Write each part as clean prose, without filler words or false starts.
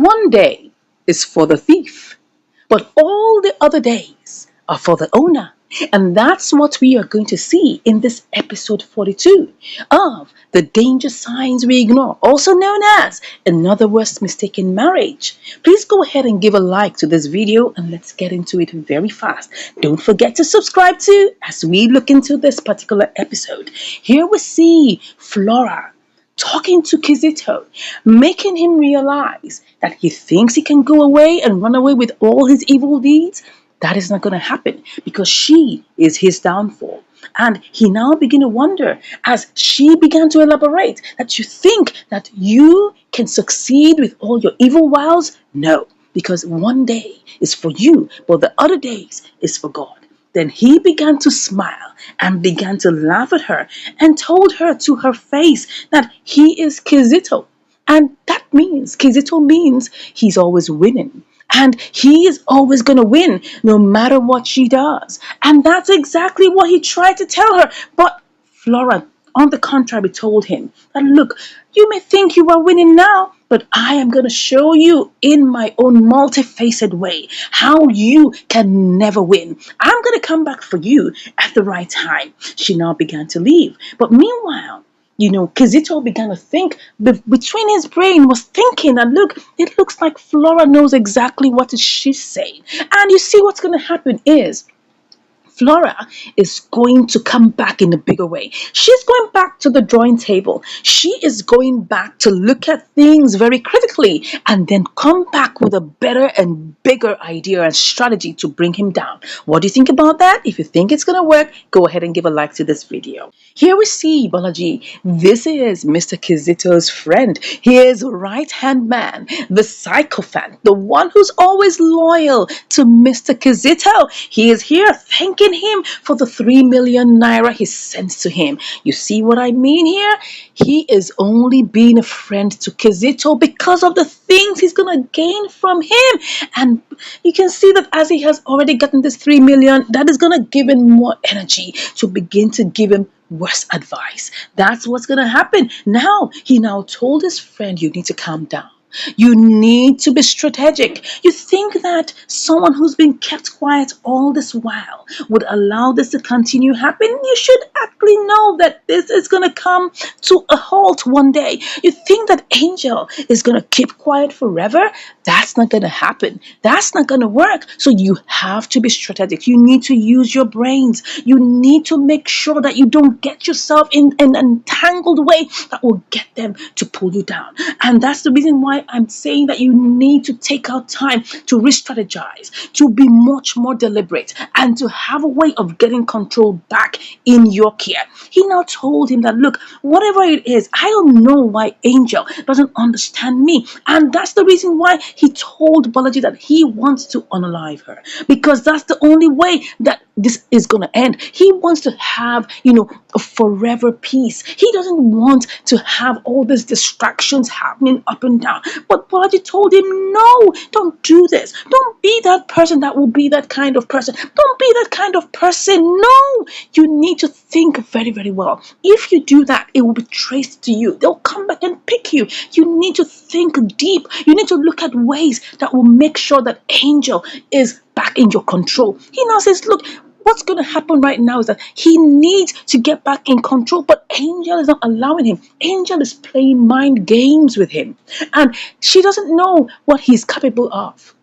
one day is for the thief, but all the other days are for the owner. And that's what we are going to see in this episode 42 of The Danger Signs We Ignore, also known as Another Worst Mistake in Marriage. Please go ahead and give a like to this video and let's get into it very fast. Don't forget to subscribe too as we look into this particular episode. Here we see Flora talking to Kizito, making him realize that he thinks he can go away and run away with all his evil deeds. That is not going to happen because she is his downfall. And he now began to wonder as she began to elaborate that you think that you can succeed with all your evil wiles? No, because one day is for you, but the other days is for God. Then he began to smile and began to laugh at her and told her to her face that he is Kizito. And that means, Kizito means he's always winning. And he is always going to win no matter what she does. And that's exactly what he tried to tell her. But Flora, on the contrary, told him that, look, you may think you are winning now, but I am going to show you in my own multifaceted way how you can never win. I'm going to come back for you at the right time. She now began to leave. But meanwhile, Kizito began to think, between his brain was thinking, and look, it looks like Flora knows exactly what she's saying. And you see what's going to happen is, Flora is going to come back in a bigger way. She's going back to the drawing table. She is going back to look at things very critically and then come back with a better and bigger idea and strategy to bring him down. What do you think about that? If you think it's going to work, go ahead and give a like to this video. Here we see Balaji. This is Mr. Kizito's friend, his right-hand man, the sycophant, the one who's always loyal to Mr. Kizito. He is here thanking him for the 3 million naira he sends to him. You see what I mean here? He is only being a friend to Kizito because of the things he's going to gain from him. And you can see that as he has already gotten this 3 million, that is going to give him more energy to begin to give him worse advice. That's what's going to happen. He now told his friend, you need to calm down. You need to be strategic. You think that someone who's been kept quiet all this while would allow this to continue happening? You should actually know that this is going to come to a halt one day. You think that Angel is going to keep quiet forever? That's not going to happen. That's not going to work. So you have to be strategic. You need to use your brains. You need to make sure that you don't get yourself in an entangled way that will get them to pull you down. And that's the reason why I'm saying that you need to take out time to re-strategize, to be much more deliberate, and to have a way of getting control back in your care. He now told him that, look, whatever it is, I don't know why Angel doesn't understand me. And that's the reason why he told Balaji that he wants to unalive her, because that's the only way that this is going to end. He wants to have, a forever peace. He doesn't want to have all these distractions happening up and down. But Balaji told him, no, don't do this. Don't be that person that will be that kind of person. Don't be that kind of person. No, you need to think very, very well. If you do that, it will be traced to you. They'll come back and pick you. You need to think deep. You need to look at ways that will make sure that Angel is back in your control. He now says, look, what's going to happen right now is that he needs to get back in control, but Angel is not allowing him. Angel is playing mind games with him, and she doesn't know what he's capable of.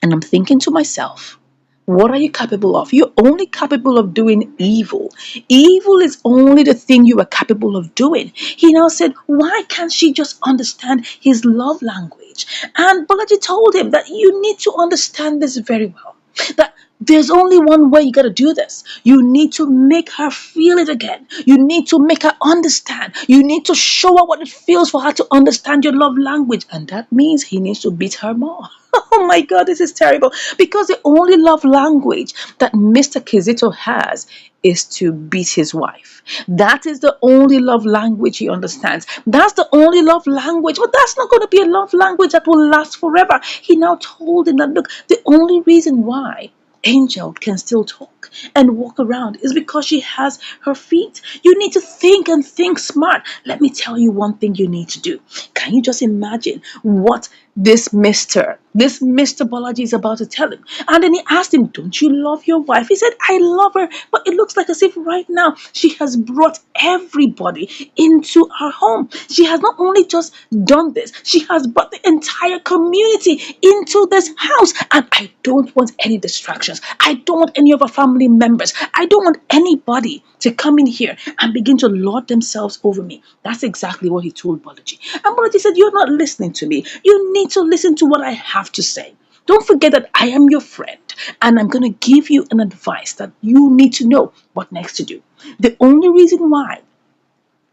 And I'm thinking to myself, what are you capable of? You're only capable of doing evil. Evil is only the thing you are capable of doing. He now said, why can't she just understand his love language? And Balaji told him that you need to understand this very well, that there's only one way you got to do this. You need to make her feel it again. You need to make her understand. You need to show her what it feels for her to understand your love language. And that means he needs to beat her more. Oh my God, this is terrible. Because the only love language that Mr. Kizito has is to beat his wife. That is the only love language he understands. That's the only love language. But that's not going to be a love language that will last forever. He now told him that, look, the only reason why Angel can still talk and walk around is because she has her feet. You need to think and think smart. Let me tell you one thing you need to do. Can you just imagine what this Mr. Balaji is about to tell him. And then he asked him, don't you love your wife? He said, I love her, but it looks like as if right now she has brought everybody into our home. She has not only just done this, she has brought the entire community into this house. And I don't want any distractions. I don't want any of our family members. I don't want anybody to come in here and begin to lord themselves over me. That's exactly what he told Balaji. And Balaji said, you're not listening to me. You need to listen to what I have to say. Don't forget that I am your friend and I'm going to give you an advice that you need to know what next to do. The only reason why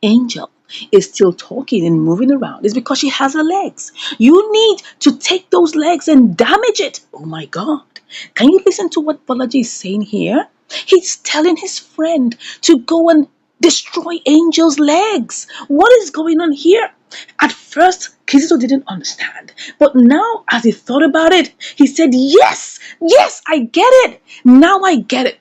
Angel is still talking and moving around is because she has her legs. You need to take those legs and damage it. Oh my God. Can you listen to what Balaji is saying here? He's telling his friend to go and destroy Angel's legs. What is going on here? At first, Kizito didn't understand. But now, as he thought about it, he said, yes, yes, I get it. Now I get it.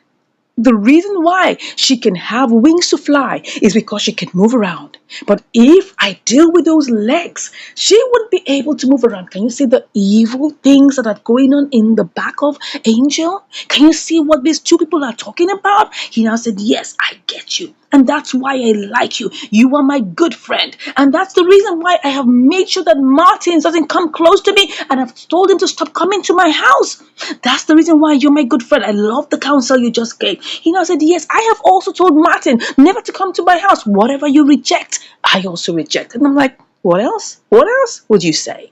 The reason why she can have wings to fly is because she can move around. But if I deal with those legs, she wouldn't be able to move around. Can you see the evil things that are going on in the back of Angel? Can you see what these two people are talking about? He now said, yes, I get you. And that's why I like you. You are my good friend. And that's the reason why I have made sure that Martin doesn't come close to me. And I've told him to stop coming to my house. That's the reason why you're my good friend. I love the counsel you just gave. He now said, yes, I have also told Martin never to come to my house. Whatever you reject, I also reject. And I'm like, what else? What else would you say?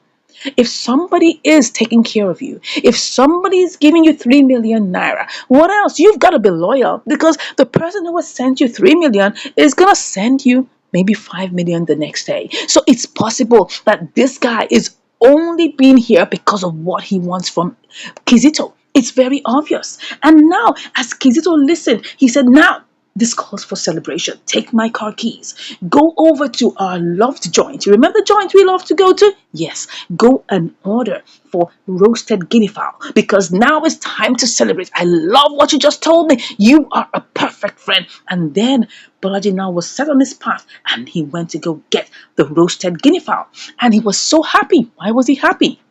If somebody is taking care of you, if somebody is giving you 3 million naira, what else? You've got to be loyal, because the person who has sent you 3 million is going to send you maybe 5 million the next day. So it's possible that this guy is only being here because of what he wants from Kizito. It's very obvious. And now, as Kizito listened, he said, now, this calls for celebration. Take my car keys. Go over to our loved joint. You remember the joint we love to go to? Yes. Go and order for roasted guinea fowl, because now it's time to celebrate. I love what you just told me. You are a perfect friend. And then Balaji now was set on his path and he went to go get the roasted guinea fowl. And he was so happy. Why was he happy?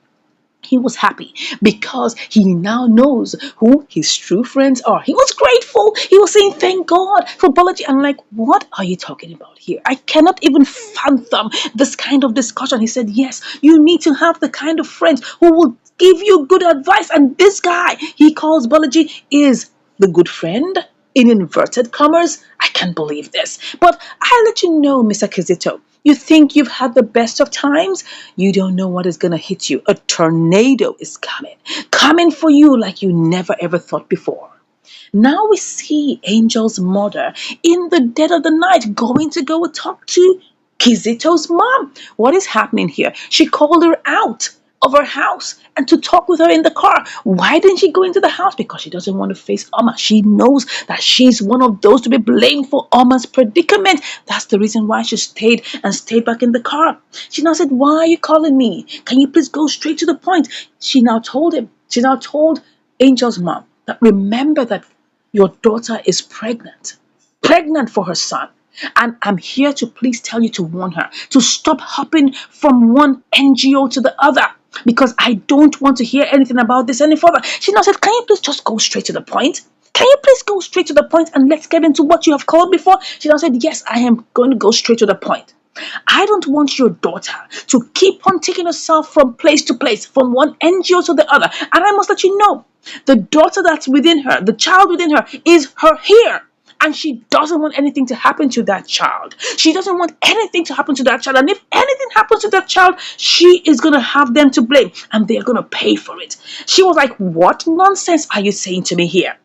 He was happy because he now knows who his true friends are. He was grateful. He was saying, thank God for Balaji. I'm like, what are you talking about here? I cannot even fathom this kind of discussion. He said, yes, you need to have the kind of friends who will give you good advice. And this guy he calls Balaji is the good friend, in inverted commas. I can't believe this. But I'll let you know, Mr. Kizito. You think you've had the best of times? You don't know what is going to hit you. A tornado is coming for you like you never ever thought before. Now we see Angel's mother in the dead of the night going to go talk to Kizito's mom. What is happening here? She called her out of her house and to talk with her in the car. Why didn't she go into the house? Because she doesn't want to face Oma. She knows that she's one of those to be blamed for Oma's predicament. That's the reason why she stayed back in the car. She now said, why are you calling me? Can you please go straight to the point? She now told Angel's mom that remember that your daughter is pregnant for her son. And I'm here to please tell you to warn her to stop hopping from one NGO to the other, because I don't want to hear anything about this any further. She now said, can you please just go straight to the point? Can you please go straight to the point and let's get into what you have called before? She now said, yes, I am going to go straight to the point. I don't want your daughter to keep on taking herself from place to place, from one NGO to the other. And I must let you know, the daughter that's within her, the child within her, is her here. And she doesn't want anything to happen to that child. She doesn't want anything to happen to that child. And if anything happens to that child, she is going to have them to blame. And they're going to pay for it. She was like, what nonsense are you saying to me here?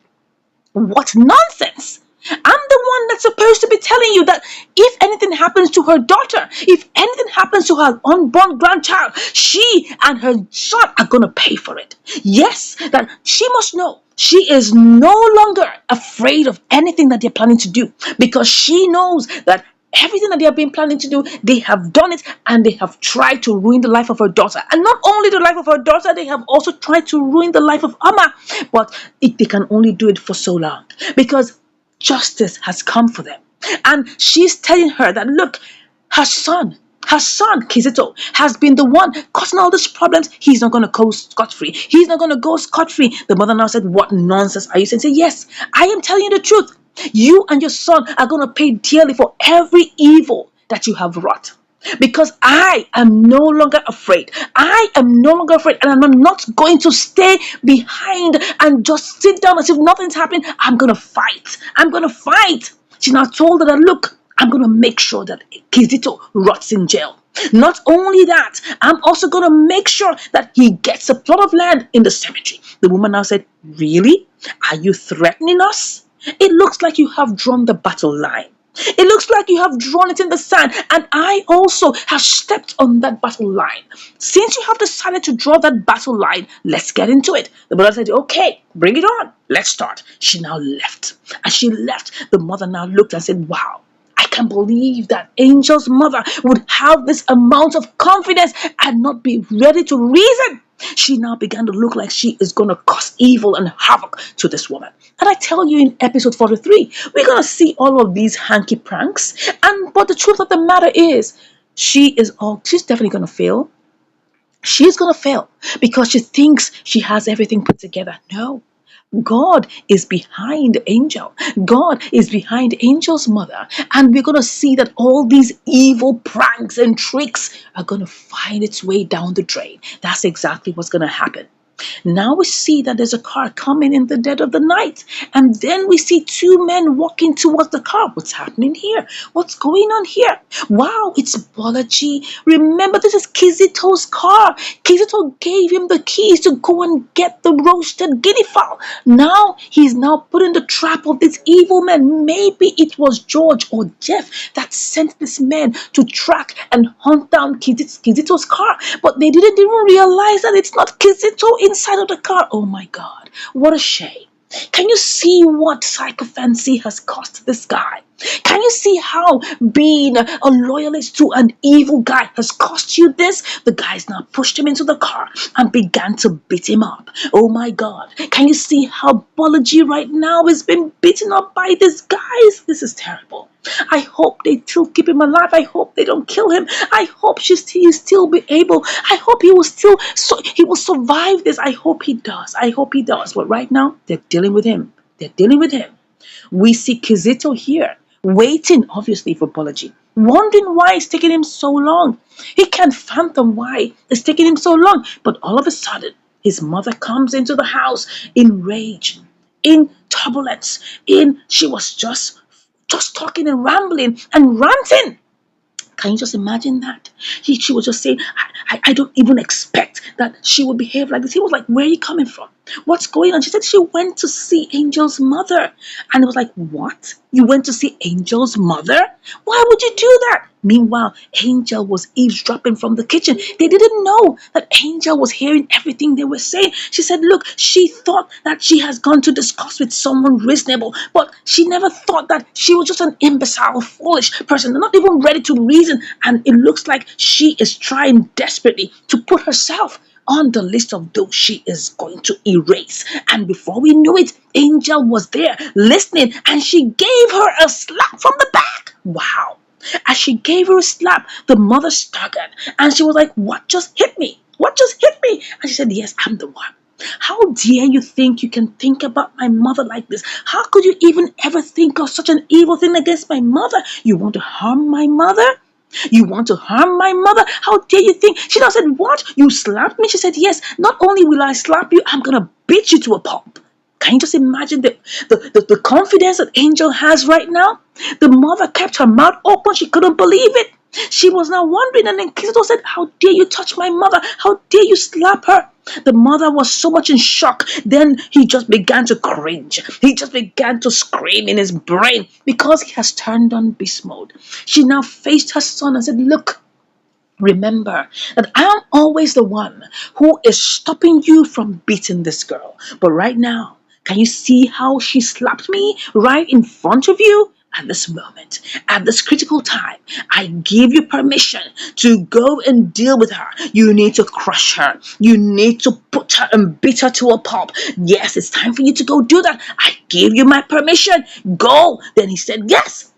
What nonsense? I'm the one that's supposed to be telling you that if anything happens to her daughter, if anything happens to her unborn grandchild, she and her son are going to pay for it. Yes, that she must know. She is no longer afraid of anything that they're planning to do, because she knows that everything that they have been planning to do, they have done it, and they have tried to ruin the life of her daughter. And not only the life of her daughter, they have also tried to ruin the life of Amma. But they can only do it for so long, because justice has come for them. And she's telling her that, look, her son Her son, Kizito, has been the one causing all these problems. He's not going to go scot-free. He's not going to go scot-free. The mother now said, what nonsense are you saying? Say, yes, I am telling you the truth. You and your son are going to pay dearly for every evil that you have wrought. Because I am no longer afraid. I am no longer afraid. And I'm not going to stay behind and just sit down as if nothing's happening. I'm going to fight. I'm going to fight. She now told her that, look, I'm going to make sure that Kizito rots in jail. Not only that, I'm also going to make sure that he gets a plot of land in the cemetery. The woman now said, really? Are you threatening us? It looks like you have drawn the battle line. It looks like you have drawn it in the sand, and I also have stepped on that battle line. Since you have decided to draw that battle line, let's get into it. The mother said, okay, bring it on. Let's start. She now left. As she left, the mother now looked and said, wow, I can't believe that Angel's mother would have this amount of confidence and not be ready to reason. She now began to look like she is going to cause evil and havoc to this woman. And I tell you, in episode 43, we're going to see all of these hanky pranks. But the truth of the matter is, she's definitely going to fail. She's going to fail because she thinks she has everything put together. No. God is behind Angel. God is behind Angel's mother. And we're going to see that all these evil pranks and tricks are going to find its way down the drain. That's exactly what's going to happen. Now we see that there's a car coming in the dead of the night. And then we see two men walking towards the car. What's happening here? What's going on here? Wow, it's Bolaji. Remember, this is Kizito's car. Kizito gave him the keys to go and get the roasted guinea fowl. Now he's now put in the trap of this evil man. Maybe it was George or Jeff that sent this man to track and hunt down Kizito's car. But they didn't even realize that it's not Kizito inside of the car. Oh my God, what a shame. Can you see what sycophancy has cost this guy? Can you see how being a loyalist to an evil guy has cost you this? The guys now pushed him into the car and began to beat him up. Oh my God. Can you see how Bolaji right now is being beaten up by these guys? This is terrible. I hope they still keep him alive. I hope they don't kill him. I hope he'll still be able. I hope he will survive this. I hope he does. I hope he does. But right now, they're dealing with him. They're dealing with him. We see Kizito here, waiting obviously for Bolaji, wondering why it's taking him so long. He can't fathom why it's taking him so long. But all of a sudden, his mother comes into the house in rage, in turbulence, she was just talking and rambling and ranting. Can you just imagine that? She was just saying, I don't even expect that she would behave like this. He was like, where are you coming from? What's going on? She said she went to see Angel's mother. And it was like, what? You went to see Angel's mother? Why would you do that? Meanwhile, Angel was eavesdropping from the kitchen. They didn't know that Angel was hearing everything they were saying. She said, look, she thought that she has gone to discuss with someone reasonable, but she never thought that she was just an imbecile, foolish person. They're not even ready to reason. And it looks like she is trying desperately to put herself on the list of those she is going to erase. And before we knew it, Angel was there listening, and she gave her a slap from the back. Wow. As she gave her a slap, the mother staggered and she was like, what just hit me? What just hit me? And she said, yes, I'm the one. How dare you think you can think about my mother like this? How could you even ever think of such an evil thing against my mother? You want to harm my mother? You want to harm my mother? How dare you think? She now said, what? You slapped me? She said, yes. Not only will I slap you, I'm going to beat you to a pulp. Can you just imagine the confidence that Angel has right now? The mother kept her mouth open. She couldn't believe it. She was now wondering, and then Kizito said, how dare you touch my mother? How dare you slap her? The mother was so much in shock. Then he just began to cringe. He just began to scream in his brain because he has turned on beast mode. She now faced her son and said, look, remember that I am always the one who is stopping you from beating this girl. But right now, can you see how she slapped me right in front of you? At this moment, at this critical time, I give you permission to go and deal with her. You need to crush her. You need to put her and beat her to a pulp. Yes, it's time for you to go do that. I give you my permission. Go. Then he said, yes,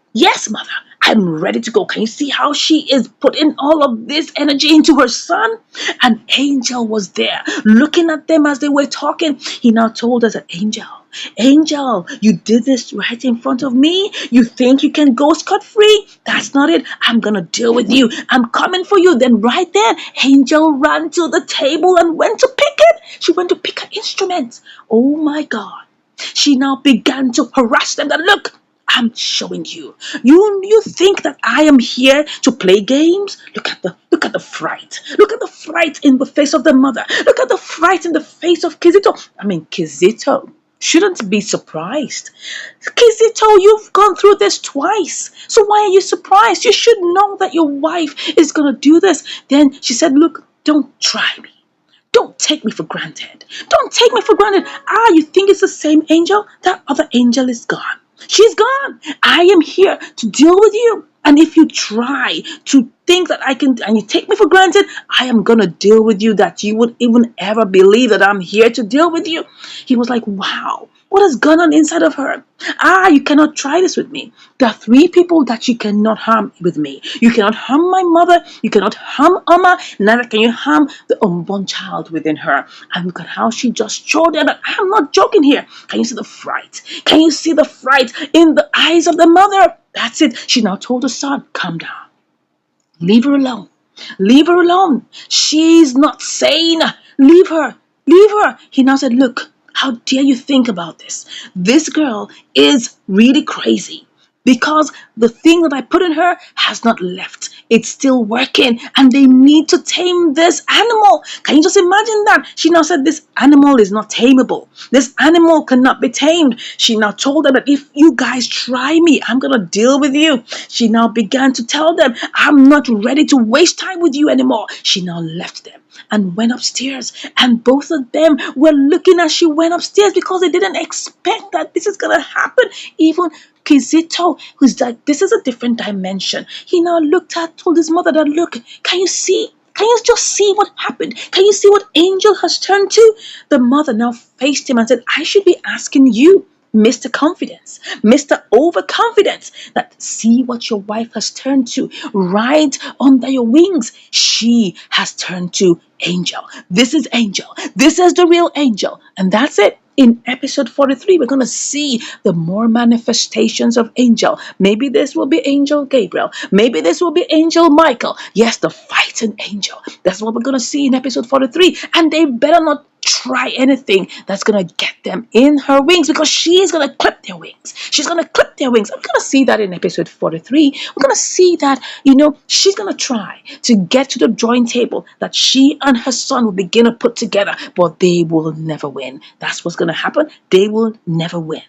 mother. I'm ready to go. Can you see how she is putting all of this energy into her son? An angel was there looking at them as they were talking. He now told us, Angel, you did this right in front of me. You think you can go scot free? That's not it. I'm gonna deal with you. I'm coming for you. Then right then, Angel ran to the table and went to pick it. She went to pick her instrument. Oh my God. She now began to harass them that look, I'm showing you. You think that I am here to play games? Look at the fright. Look at the fright in the face of the mother. Look at the fright in the face of Kizito. I mean, Kizito shouldn't be surprised. Kizito, you've gone through this twice. So why are you surprised? You should know that your wife is gonna do this. Then she said, look, don't try me. Don't take me for granted. Don't take me for granted. You think it's the same angel? That other angel is gone. She's gone. I am here to deal with you. And if you try to think that I can, and you take me for granted, I am going to deal with you that you would even ever believe that I'm here to deal with you. He was like, wow, what has gone on inside of her? You cannot try this with me. There are three people that you cannot harm with me. You cannot harm my mother. You cannot harm Amma. Neither can you harm the unborn child within her. And look at how she just showed them that I'm not joking here. Can you see the fright? Can you see the fright in the eyes of the mother? That's it. She now told her son, calm down. Leave her alone. Leave her alone. She's not sane. Leave her. Leave her. He now said, look, how dare you think about this? This girl is really crazy because the thing that I put in her has not left. It's still working and they need to tame this animal. Can you just imagine that? She now said this animal is not tameable. This animal cannot be tamed. She now told them that if you guys try me, I'm going to deal with you. She now began to tell them, I'm not ready to waste time with you anymore. She now left them and went upstairs, and both of them were looking as she went upstairs because they didn't expect that this is going to happen. Even Kizito, who's like, this is a different dimension. He now looked at, told his mother that, look, can you see? Can you just see what happened? Can you see what Angel has turned to? The mother now faced him and said, I should be asking you, Mr. Confidence, Mr. Overconfidence, that see what your wife has turned to right under your wings. She has turned to Angel. This is Angel. This is the real Angel. And that's it. In episode 43, we're going to see the more manifestations of Angel. Maybe this will be Angel Gabriel. Maybe this will be Angel Michael. Yes, the fighting angel. That's what we're going to see in episode 43. And they better not try anything that's going to get them in her wings because she's going to clip their wings. She's going to clip their wings. I'm going to see that in episode 43. We're going to see that, she's going to try to get to the drawing table that she and her son will begin to put together, but they will never win. That's what's going to happen. They will never win.